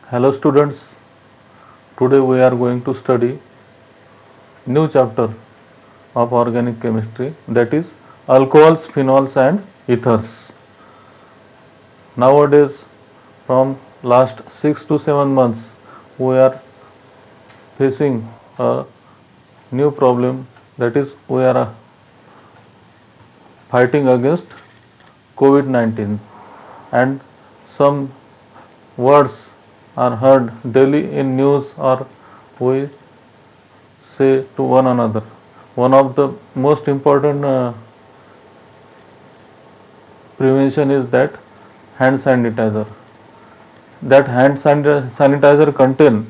Hello students, today we are going to study new chapter of organic chemistry, that is alcohols, phenols and ethers. Nowadays, from last 6 to 7 months, we are facing a new problem, that is we are fighting against COVID-19, and some words are heard daily in news or we say to one another. One of the most important prevention is that hand sanitizer. That hand sanitizer contain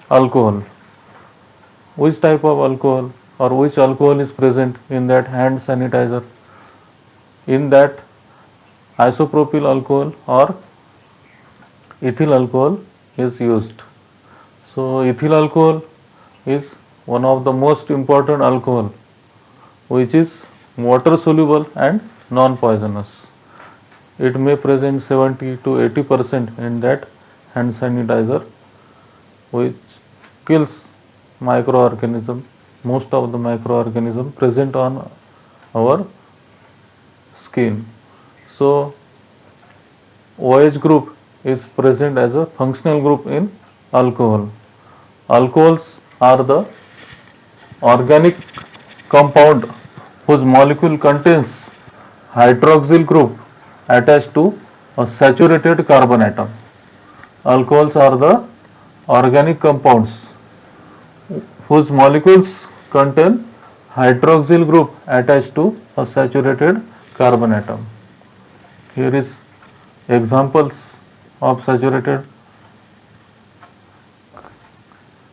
alcohol. Which type of alcohol or which alcohol is present in that hand sanitizer? In that, isopropyl alcohol or ethyl alcohol is used. So ethyl alcohol is one of the most important alcohol which is water soluble and non-poisonous. It may present 70 to 80% in that hand sanitizer, which kills microorganism, most of the microorganism present on our skin. So OH group is present as a functional group in alcohol. Alcohols are the organic compound whose molecule contains hydroxyl group attached to a saturated carbon atom. Alcohols are the organic compounds whose molecules contain hydroxyl group attached to a saturated carbon atom. Here is examples of saturated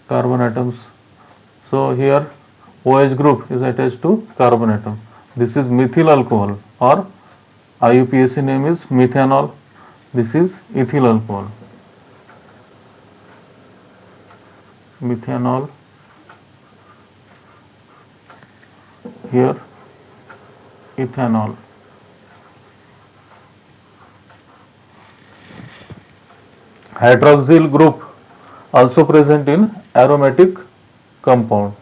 carbon atoms. So here OH group is attached to carbon atom. This is methyl alcohol, or IUPAC name is methanol. This is ethyl alcohol. Methanol. Here ethanol. Hydroxyl group also present in aromatic compound.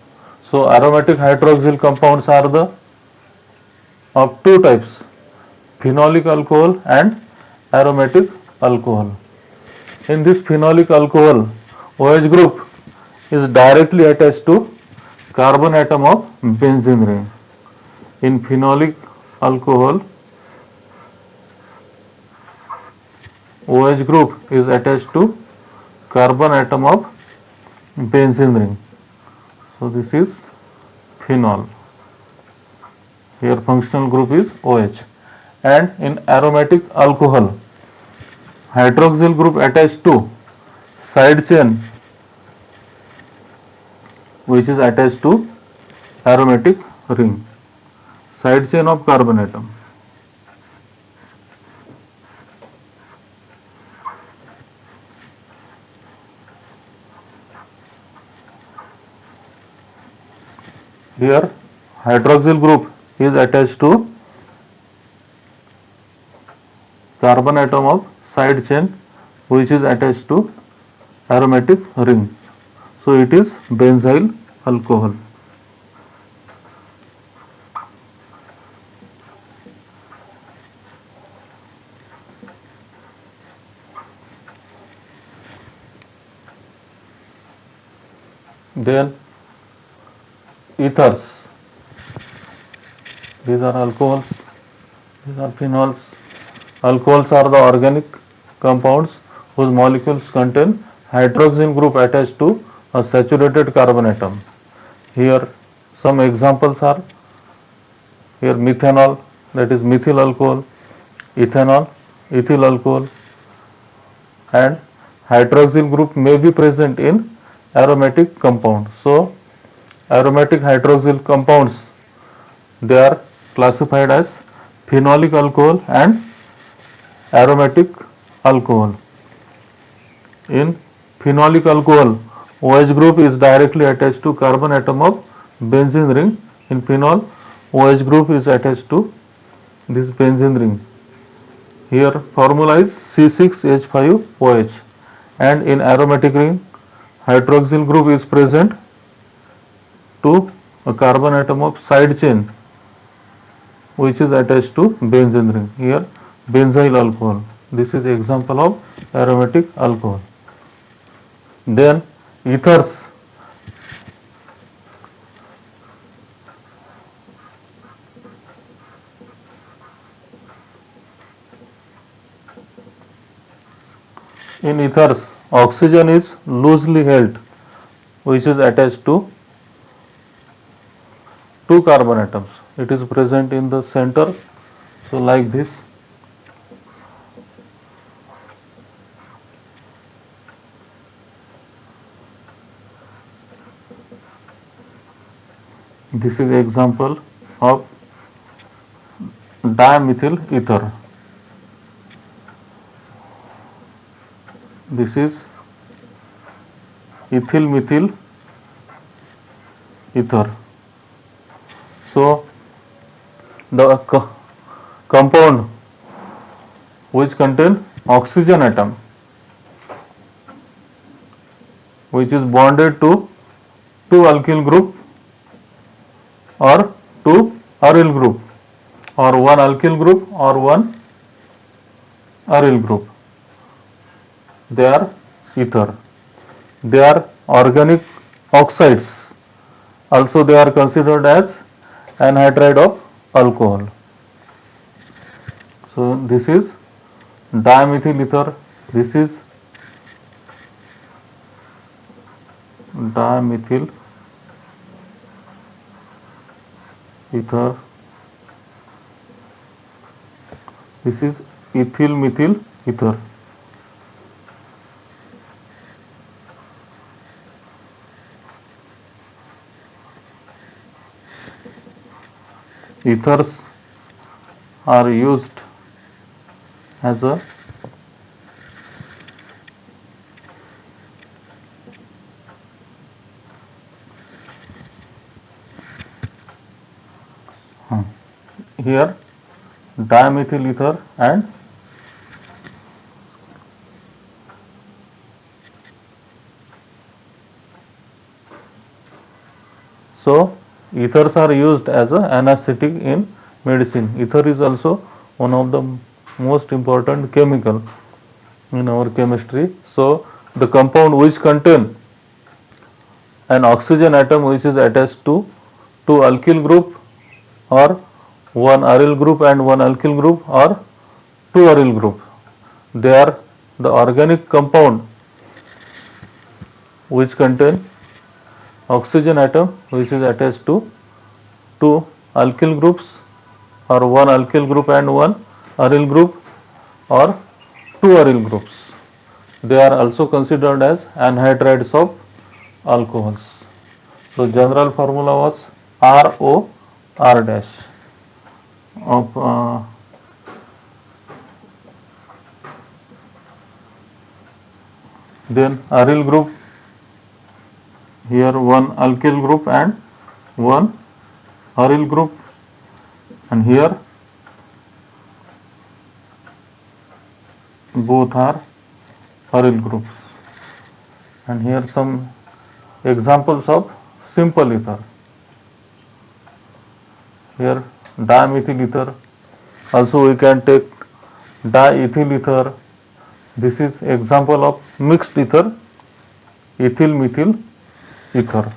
So aromatic hydroxyl compounds are the of two types, phenolic alcohol and aromatic alcohol. In this phenolic alcohol, OH group is directly attached to carbon atom of benzene ring. In phenolic alcohol, OH group is attached to carbon atom of benzene ring. So this is phenol. Here functional group is OH. And in aromatic alcohol, hydroxyl group attached to side chain which is attached to aromatic ring. Side chain of carbon atom. Here hydroxyl group is attached to carbon atom of side chain which is attached to aromatic ring. So it is benzyl alcohol. Then ethers. These are alcohols, these are phenols. Alcohols are the organic compounds whose molecules contain hydroxyl group attached to a saturated carbon atom. Here some examples are here methanol, that is methyl alcohol, ethanol, ethyl alcohol, and hydroxyl group may be present in aromatic compound. So aromatic hydroxyl compounds, they are classified as phenolic alcohol and aromatic alcohol. In phenolic alcohol, OH group is directly attached to carbon atom of benzene ring. In phenol, OH group is attached to this benzene ring. Here formula is C6H5OH. and in aromatic ring hydroxyl group is present to a carbon atom of side chain which is attached to benzene ring. Here benzyl alcohol. This is example of aromatic alcohol. Then ethers. In ethers, oxygen is loosely held, which is attached to two carbon atoms. It is present in the center, so like this. This is example of dimethyl ether. This is ethyl methyl ether. So the compound which contain oxygen atom which is bonded to two alkyl group or two aryl group or one alkyl group or one aryl group. They are ether. They are organic oxides. Also they are considered as anhydride of alcohol. So this is dimethyl ether. This is dimethyl ether. This is ethyl methyl ether. Ethers are used as a here dimethyl ether and so ethers are used as an anesthetic in medicine. Ether is also one of the most important chemical in our chemistry. So the compound which contain an oxygen atom which is attached to two alkyl group or one aryl group and one alkyl group or two aryl group. They are the organic compound which contain oxygen atom which is attached to two alkyl groups or one alkyl group and one aryl group or two aryl groups. They are also considered as anhydrides of alcohols. So general formula was ROR dash of then aryl group, here one alkyl group and one aryl group, and here both are aryl groups, and here some examples of simple ether. Here dimethyl ether, also we can take diethyl ether. This is example of mixed ether, ethyl methyl ether.